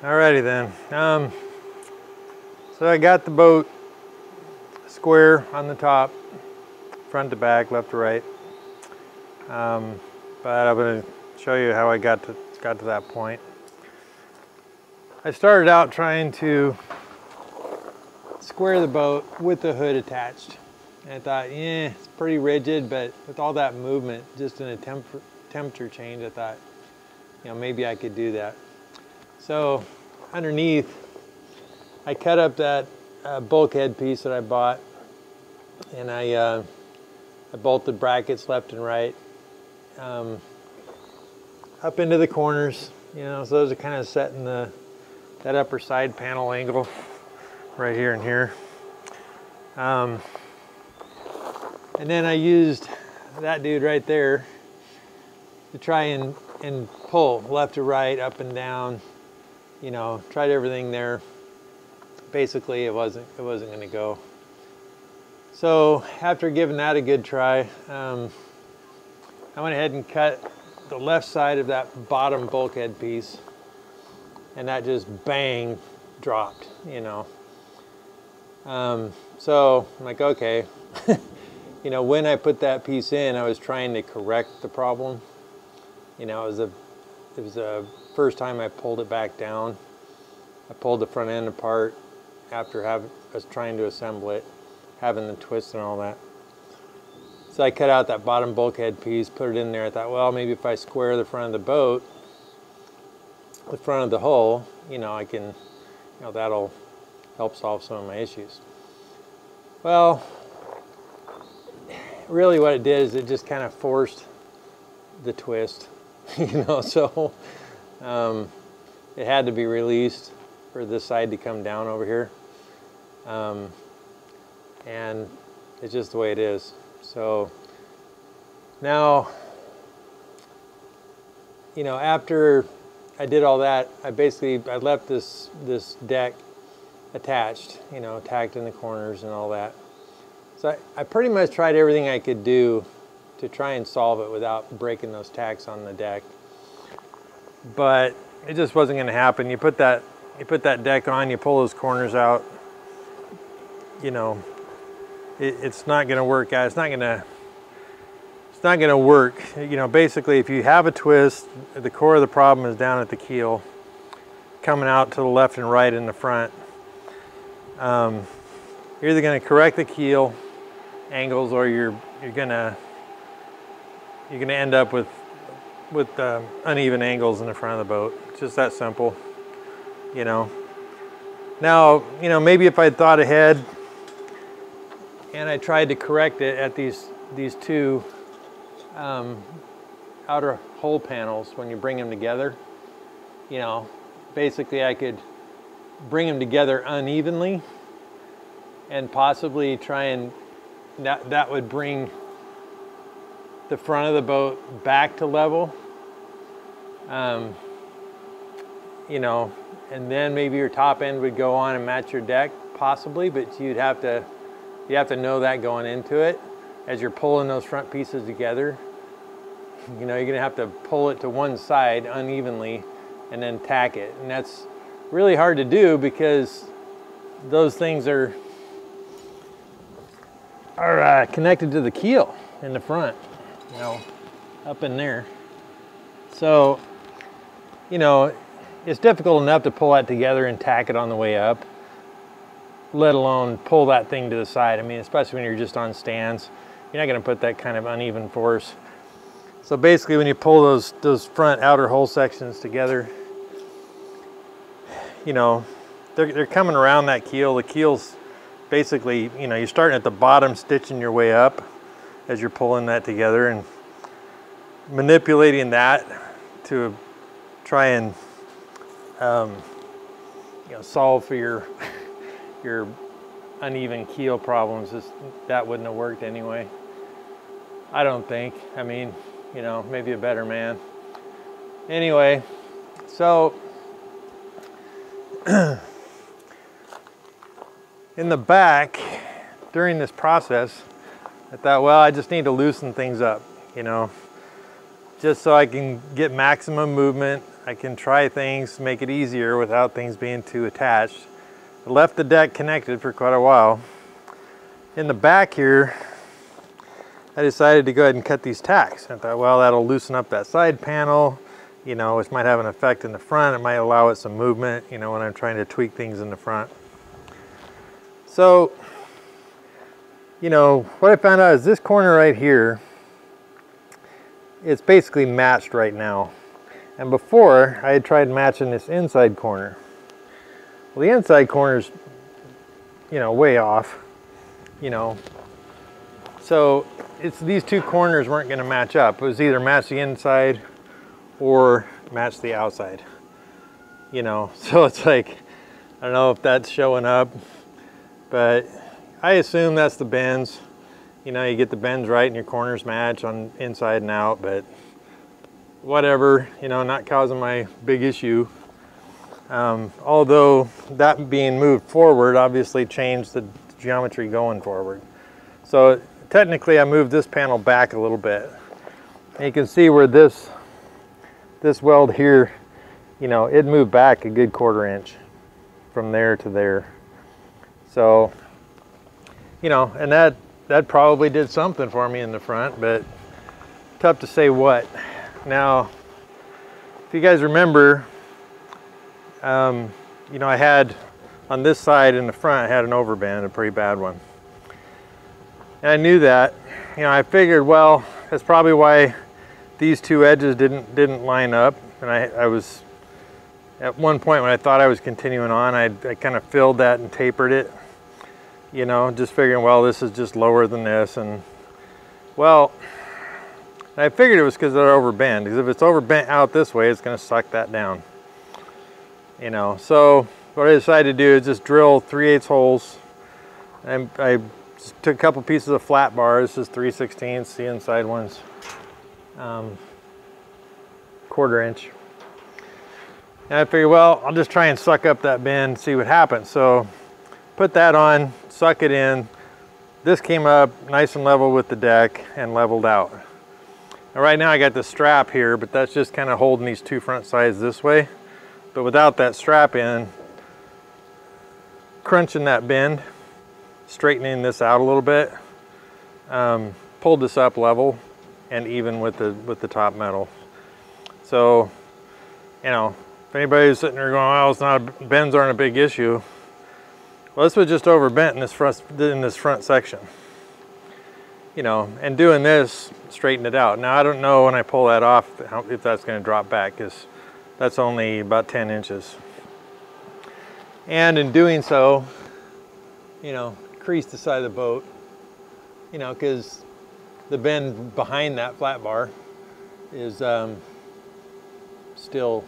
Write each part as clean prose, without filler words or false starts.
Alrighty then. So I got the boat square on the top, front to back, left to right. But I'm going to show you how I got to that point. I started out trying to square the boat with the hood attached. And I thought, yeah, it's pretty rigid, but with all that movement, just in a temperature change, I thought, you know, maybe I could do that. So underneath, I cut up that bulkhead piece that I bought, and I bolted brackets left and right, up into the corners, you know, so those are kind of set in that upper side panel angle right here and here. And then I used that dude right there to try and pull left to right, up and down, you know, tried everything there. Basically, it wasn't going to go. So after giving that a good try, I went ahead and cut the left side of that bottom bulkhead piece, and that just bang dropped, you know. So I'm like, okay. You know, when I put that piece in, I was trying to correct the problem. You know, it was the first time I pulled it back down. I pulled the front end apart after I was trying to assemble it, having the twist and all that. So I cut out that bottom bulkhead piece, put it in there. I thought, well, maybe if I square the front of the boat, the front of the hull, you know, I can, you know, that'll help solve some of my issues. Well, really what it did is it just kind of forced the twist, you know, so it had to be released for this side to come down over here. And it's just the way it is. So now, you know, after I did all that, I left this deck attached, you know, tacked in the corners and all that. So I pretty much tried everything I could do to try and solve it without breaking those tacks on the deck. But it just wasn't going to happen. You put that deck on, you pull those corners out, you know, it's not going to work out. It's not going to work. You know, basically, if you have a twist, the core of the problem is down at the keel, coming out to the left and right in the front. You're either going to correct the keel angles, or you're gonna end up with uneven angles in the front of the boat. It's just that simple, you know. Now, you know, maybe if I'd thought ahead and I tried to correct it at these two outer hull panels when you bring them together, you know, basically I could bring them together unevenly and possibly try and that would bring the front of the boat back to level, you know, and then maybe your top end would go on and match your deck, possibly, but you have to know that going into it. As you're pulling those front pieces together, you know, you're gonna have to pull it to one side unevenly and then tack it, and that's really hard to do because those things are connected to the keel in the front, you know, up in there. So, you know, it's difficult enough to pull that together and tack it on the way up, let alone pull that thing to the side. I mean, especially when you're just on stands, you're not going to put that kind of uneven force. So basically, when you pull those front outer hull sections together, you know, they're coming around that keel. The keel's basically, you know, you're starting at the bottom, stitching your way up as you're pulling that together and manipulating that to try and you know, solve for your uneven keel problems. That wouldn't have worked anyway, I don't think. I mean, you know, maybe a better man. Anyway, so in the back, during this process, I thought, well, I just need to loosen things up, you know, just so I can get maximum movement I can try things to make it easier without things being too attached. I left the deck connected for quite a while. In the back here, I decided to go ahead and cut these tacks. I thought, well, that'll loosen up that side panel, you know, which might have an effect in the front. It might allow it some movement, you know, when I'm trying to tweak things in the front. So, you know, what I found out is this corner right here, it's basically matched right now. And before, I had tried matching this inside corner. Well, the inside corner's, you know, way off, you know. So it's these two corners weren't going to match up. It was either match the inside or match the outside, you know. So it's like, I don't know if that's showing up, but I assume that's the bends. You know, you get the bends right and your corners match on inside and out, but whatever, you know, not causing my big issue. Although that being moved forward obviously changed the geometry going forward. So technically I moved this panel back a little bit. And you can see where this weld here, you know, it moved back a good 1/4 inch from there to there. So, you know, and that probably did something for me in the front, but tough to say what. Now, if you guys remember, you know, I had on this side in the front, I had an overbend, a pretty bad one. And I knew that. You know, I figured, well, that's probably why these two edges didn't line up. And I was, at one point when I thought I was continuing on, I kind of filled that and tapered it. You know, just figuring, well, this is just lower than this. And, well, I figured it was because they're overbent. Because if it's overbent out this way, it's going to suck that down. You know, so what I decided to do is just drill 3/8 holes. And I just took a couple pieces of flat bar. This is 3/16. The inside one's 1/4 inch. And I figured, well, I'll just try and suck up that bend, see what happens. So put that on, suck it in. This came up nice and level with the deck and leveled out. Now right now I got the strap here, but that's just kind of holding these two front sides this way. But without that strap in, crunching that bend, straightening this out a little bit, pulled this up level and even with the top metal. So, you know, if anybody's sitting there going, well, it's not bends aren't a big issue. Well, this was just overbent in this front section. You know, and doing this straightened it out. Now I don't know when I pull that off if that's going to drop back, because that's only about 10 inches. And in doing so, you know, crease the side of the boat, you know, because the bend behind that flat bar is still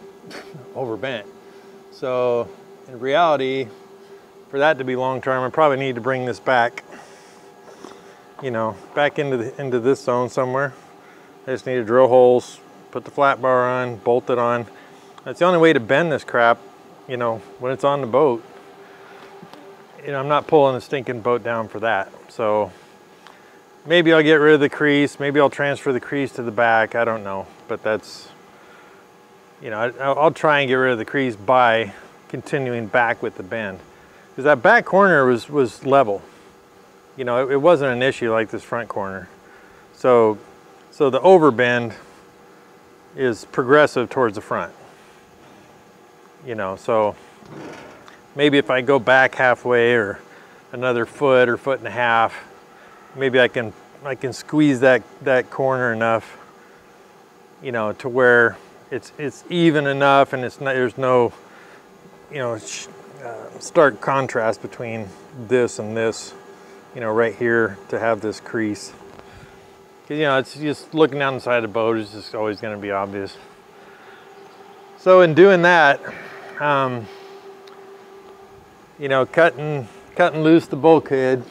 overbent. So in reality, for that to be long term, I probably need to bring this back, you know, back into this zone somewhere. I just need to drill holes, put the flat bar on, bolt it on. That's the only way to bend this crap, you know, when it's on the boat. You know, I'm not pulling the stinking boat down for that. So maybe I'll get rid of the crease. Maybe I'll transfer the crease to the back. I don't know. But that's, you know, I'll try and get rid of the crease by continuing back with the bend. Because that back corner was level. You know, it wasn't an issue like this front corner. So the overbend is progressive towards the front. You know, so maybe if I go back halfway or another foot or foot and a half, maybe I can squeeze that corner enough, you know, to where it's even enough and there's no, you know, stark contrast between this and this, you know, right here to have this crease. Because, you know, it's just looking down the side of the boat is just always going to be obvious. So in doing that, you know, cutting loose the bulkhead,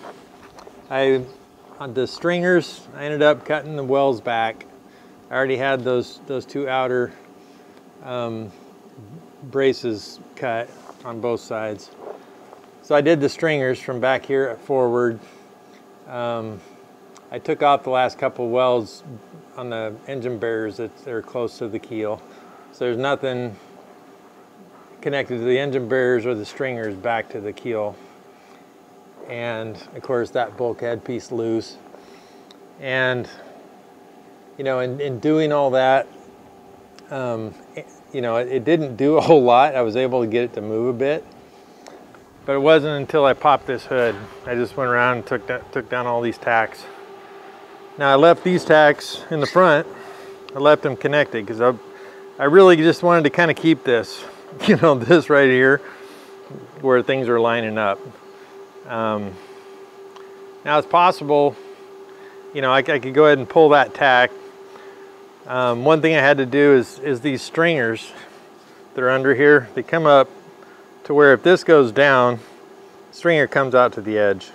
on the stringers, I ended up cutting the wells back. I already had those two outer braces cut on both sides. So I did the stringers from back here forward. I took off the last couple welds on the engine bearers that are close to the keel. So there's nothing connected to the engine barriers or the stringers back to the keel. And of course that bulkhead piece loose. And you know, in doing all that, you know, it didn't do a whole lot. I was able to get it to move a bit, but it wasn't until I popped this hood. I just went around and took down all these tacks. Now I left these tacks in the front. I left them connected because I really just wanted to kind of keep this, you know, this right here where things are lining up. Now it's possible, you know, I could go ahead and pull that tack. One thing I had to do is these stringers that are under here, they come up to where if this goes down, the stringer comes out to the edge.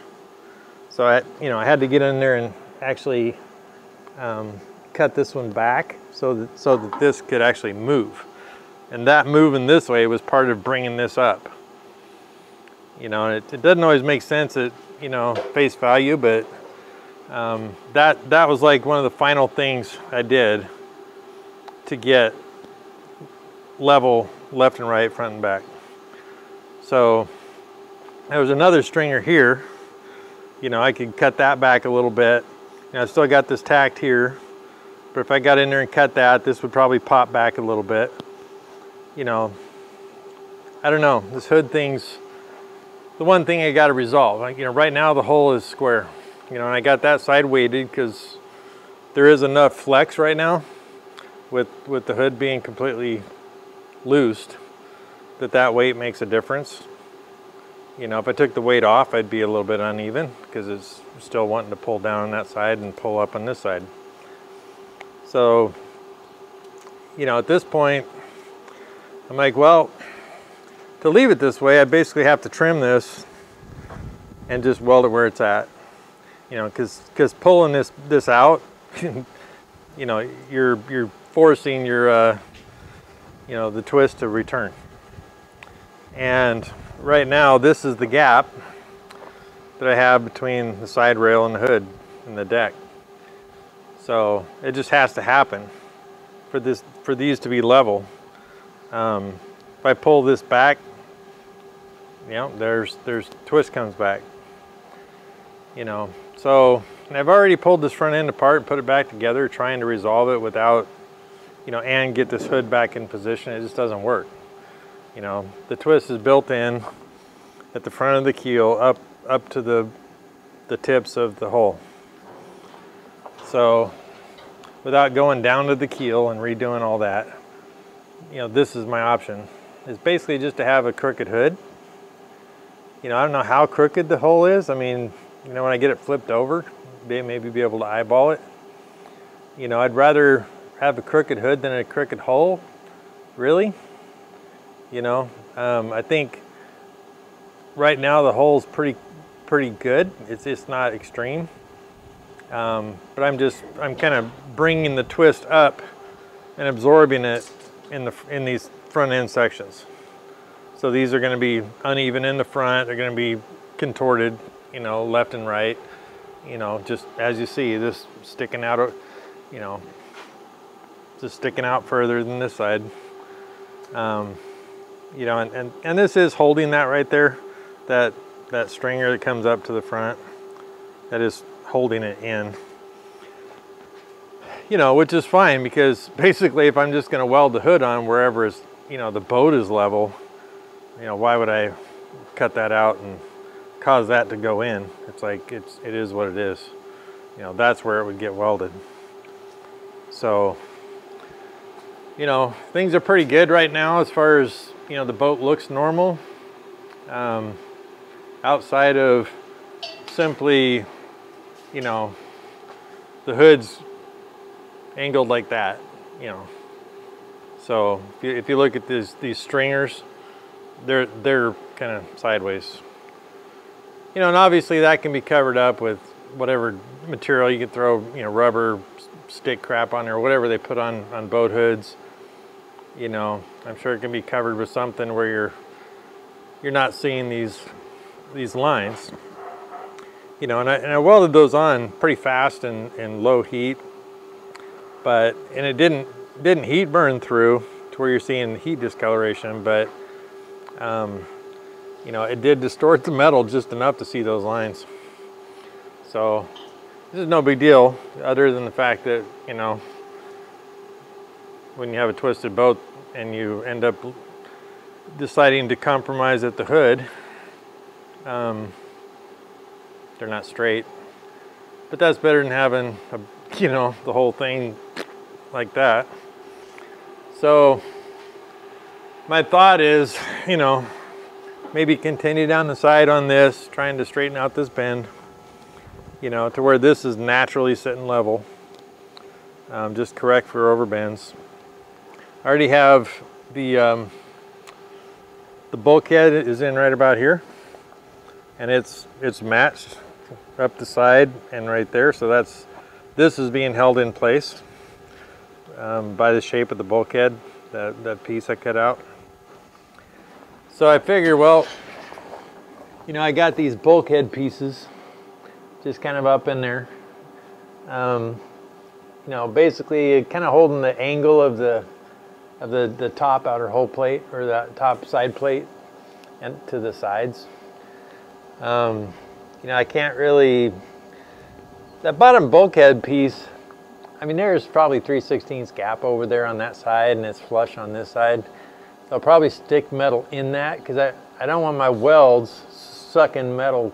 So I had to get in there and actually cut this one back so that this could actually move. And that moving this way was part of bringing this up. You know, it doesn't always make sense at, you know, face value, but that was like one of the final things I did to get level left and right, front and back. So there was another stringer here. You know, I could cut that back a little bit. You know, I still got this tacked here, but if I got in there and cut that, this would probably pop back a little bit. You know, I don't know, this hood thing's the one thing I got to resolve. Like, you know, right now the hole is square. You know, and I got that side weighted because there is enough flex right now with the hood being completely loosed that weight makes a difference. You know, if I took the weight off, I'd be a little bit uneven because it's still wanting to pull down on that side and pull up on this side. So, you know, at this point, I'm like, well, to leave it this way, I basically have to trim this and just weld it where it's at. You know, because pulling this out, you know, you're forcing your you know, the twist to return. And right now, this is the gap that I have between the side rail and the hood and the deck. So it just has to happen for these to be level. If I pull this back, you know, there's twist comes back. You know, so and I've already pulled this front end apart and put it back together, trying to resolve it without, you know, and get this hood back in position. It just doesn't work. You know, the twist is built in at the front of the keel up to the tips of the hole. So without going down to the keel and redoing all that, you know, this is my option. It's basically just to have a crooked hood. You know, I don't know how crooked the hole is. I mean, you know, when I get it flipped over, maybe be able to eyeball it. You know, I'd rather have a crooked hood than a crooked hole, really. You know, I think right now the hole's pretty good. It's just not extreme. But I'm kind of bringing the twist up and absorbing it in these front end sections. So these are going to be uneven in the front. They're going to be contorted, you know, left and right. You know, just as you see, this sticking out, you know, just sticking out further than this side. You know, and this is holding that right there, that stringer that comes up to the front, that is holding it in. You know, which is fine, because basically if I'm just going to weld the hood on wherever is, you know, the boat is level, you know, why would I cut that out and cause that to go in? It's like, it is what it is. You know, that's where it would get welded. So, you know, things are pretty good right now as far as, you know, the boat looks normal. Outside of simply, you know, the hood's angled like that, you know. So if you look at these stringers, they're kind of sideways. You know, and obviously that can be covered up with whatever material you could throw, you know, rubber stick crap on there, or whatever they put on boat hoods. You know, I'm sure it can be covered with something where you're not seeing these lines. You know, and I welded those on pretty fast and low heat, and it didn't heat burn through to where you're seeing heat discoloration, but you know, it did distort the metal just enough to see those lines. So this is no big deal, other than the fact that, you know, when you have a twisted boat and you end up deciding to compromise at the hood, they're not straight. But that's better than having, you know, the whole thing like that. So my thought is, you know, maybe continue down the side on this, trying to straighten out this bend, you know, to where this is naturally sitting level. Just correct for overbends. I already have the bulkhead is in right about here, and it's matched up the side and right there. So this is being held in place by the shape of the bulkhead, that piece I cut out. So I figure, well, you know, I got these bulkhead pieces just kind of up in there. You know, basically kind of holding the angle of the top outer hull plate, or the top side plate, and to the sides. You know, I can't really, that bottom bulkhead piece, I mean, there's probably 3/16 gap over there on that side, and it's flush on this side. I'll probably stick metal in that, because I don't want my welds sucking metal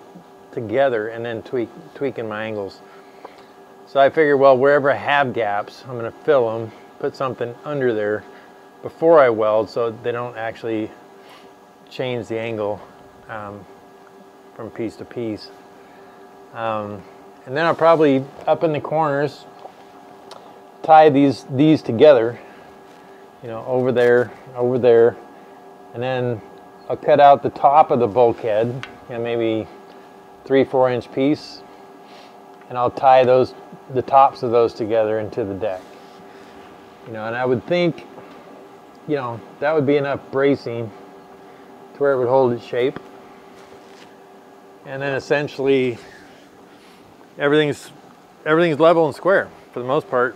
together and then tweaking my angles. So I figure, well, wherever I have gaps, I'm going to fill them, put something under there before I weld, so they don't actually change the angle from piece to piece. And then I'll probably, up in the corners, tie these together, you know, over there, and then I'll cut out the top of the bulkhead, you know, maybe 3-4 inch piece, and I'll tie the tops of those together into the deck. You know, and I would think, you know, that would be enough bracing to where it would hold its shape. And then essentially everything's level and square for the most part,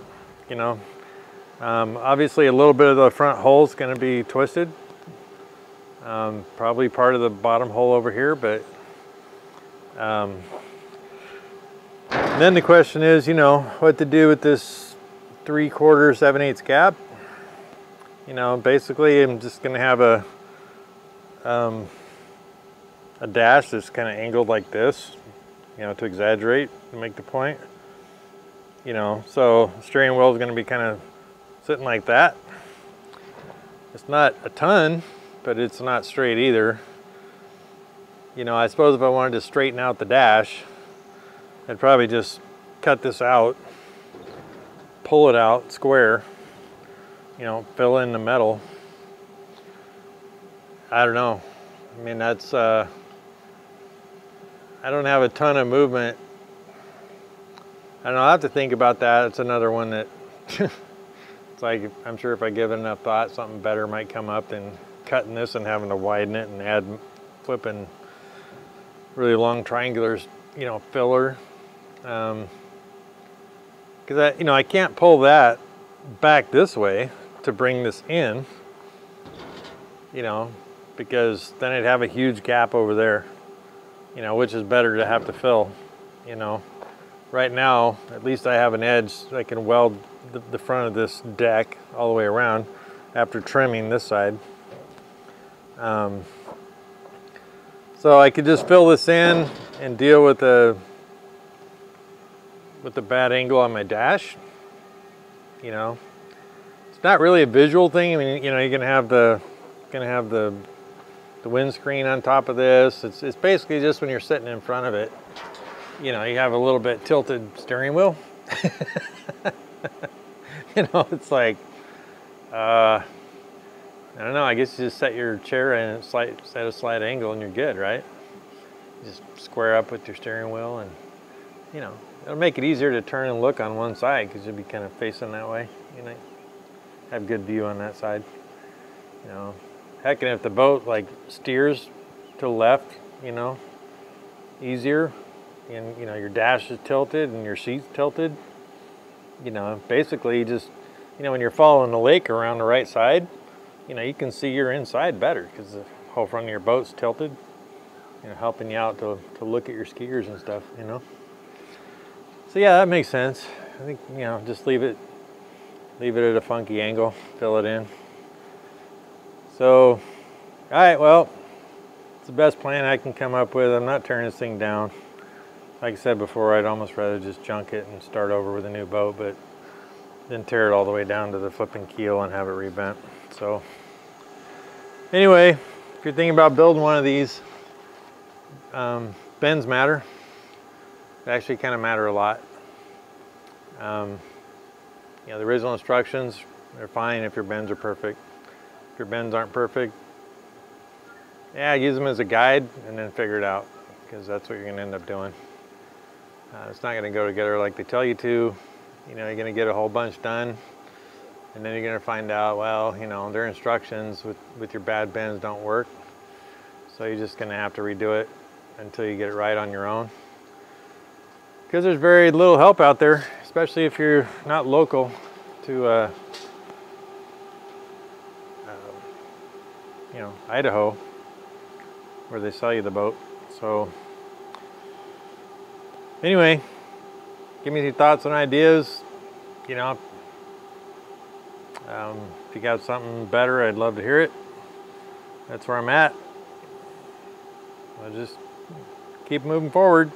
you know. Obviously a little bit of the front hull is going to be twisted. Probably part of the bottom hull over here, but then the question is, you know, what to do with this 3/4, 7/8 gap. You know, basically I'm just going to have a dash that's kind of angled like this, you know, to exaggerate, to make the point. You know, so the steering wheel is going to be kind of sitting like that. It's not a ton, but it's not straight either. You know, I suppose if I wanted to straighten out the dash, I'd probably just cut this out, pull it out square, you know, fill in the metal. I don't know. I mean, that's, I don't have a ton of movement. I don't know, I'll have to think about that. It's another one that, it's like, I'm sure if I give it enough thought, something better might come up than cutting this and having to widen it and add flipping really long triangulars, you know, filler. Because you know, I can't pull that back this way to bring this in, you know, because then I'd have a huge gap over there, you know, which is better to have to fill, you know. Right now, at least I have an edge so I can weld the front of this deck all the way around after trimming this side. So I could just fill this in and deal with the bad angle on my dash. You know, it's not really a visual thing. I mean, you know, you're gonna have the windscreen on top of this. It's basically just when you're sitting in front of it, you know, you have a little bit tilted steering wheel. You know, it's like, I don't know, I guess you just set your chair in a slight angle and you're good, right? You just square up with your steering wheel, and, you know, it'll make it easier to turn and look on one side because you'll be kind of facing that way, you know, have good view on that side, you know. Heck, and if the boat like steers to the left, you know, easier, and you know, your dash is tilted and your seat's tilted, you know, basically just, you know, when you're following the lake around the right side, you know, you can see your inside better because the whole front of your boat's tilted, you know, helping you out to look at your skiers and stuff, you know. So yeah, that makes sense. I think, you know, just leave it at a funky angle, fill it in. So, all right, well, it's the best plan I can come up with. I'm not tearing this thing down. Like I said before, I'd almost rather just junk it and start over with a new boat, but then tear it all the way down to the flipping keel and have it rebent. So anyway, if you're thinking about building one of these, bends matter. They actually kind of matter a lot. You know, the original instructions, they're fine if your bends are perfect. If your bends aren't perfect, yeah, use them as a guide and then figure it out, because that's what you're gonna end up doing. It's not gonna go together like they tell you to. You know, you're gonna get a whole bunch done, and then you're gonna find out, well, you know, their instructions with your bad bends don't work. So you're just gonna have to redo it until you get it right on your own. Because there's very little help out there, especially if you're not local to, you know, Idaho, where they sell you the boat. So anyway, give me your thoughts and ideas. You know, if you got something better, I'd love to hear it. That's where I'm at. I'll just keep moving forward.